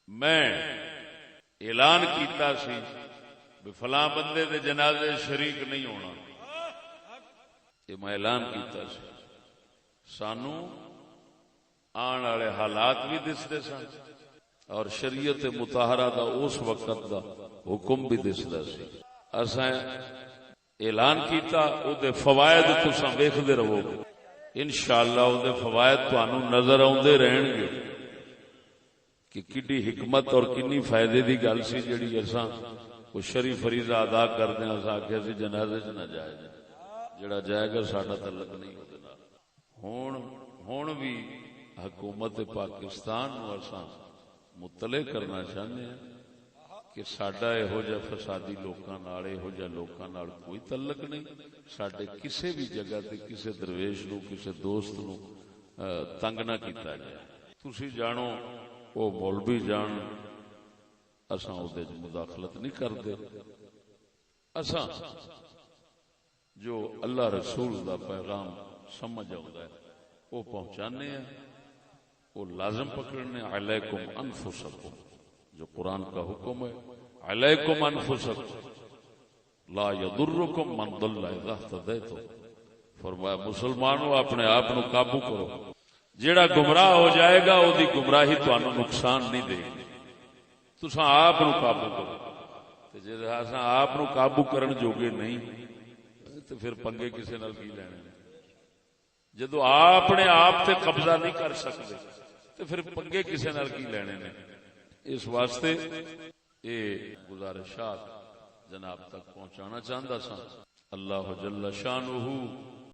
میں اعلان کیتا سی بھی فلاں بندے دے جنازے شریک نہیں ہونا، یہ میں اعلان کیتا سی، سانو آن والے حالات بھی دستے سن اور شریعت مطہرہ دا اس وقت دا حکم بھی دسدا سی۔ اساں اعلان کیتا، او دے فوائد تساں ویکھدے رہو گے انشاءاللہ، او دے فوائد تانوں نظر آوندے رہن گے کہ کڈی حکمت اور کنی فائدے دی گل سی جڑی اساں وہ شریف فریضہ ادا کردے ہاں۔ اساں آکھیا سی جنازے چ نہ جائے، جڑا جائے گا ساڈا تعلق نہیں اودے نال۔ ہن بھی حکومت پاکستان نو اساں مطلع کرنا چاہنے ہیں کہ ساڈا یہو جہ فسادی لوکاں نال، یہو جہ لوکاں نال کوئی تعلق نہیں۔ ساڈے کسے بھی جگہ تے کسے درویش نو، کسے دوست نو تنگ نہ کیتا جائے۔ تسی جانو او مولوی جان، اساں او دے مداخلت نہیں کردے۔ اساں جو اللہ رسول دا پیغام سمجھ آؤں ہے وہ پہنچانے ہیں، وہ لازم پکڑنے۔ علیکم انفسکم، جو قرآن کا حکم ہے، علیکم انفسکم لا یضرکم من ضل اذا اہتدیتم، فرمایا مسلمانوں اپنے آپ نو قابو کرو، جیڑا گمراہ ہو جائے گا او دی گمراہی تانوں نقصان نہیں دے گی، تساں آپ نو قابو کرو۔ تے جے اساں آپ نو قابو کرن جوگے نہیں تے پھر پنگے کسے نال کی لینے؟ جدو آپ نے آپ تے قبضہ نہیں کر سکتے تو پھر پنگے کسے نال کی لینے نے؟ اس واسطے یہ گزارشات جناب تک پہنچانا چاہتا سا۔ اللہ جل شانہ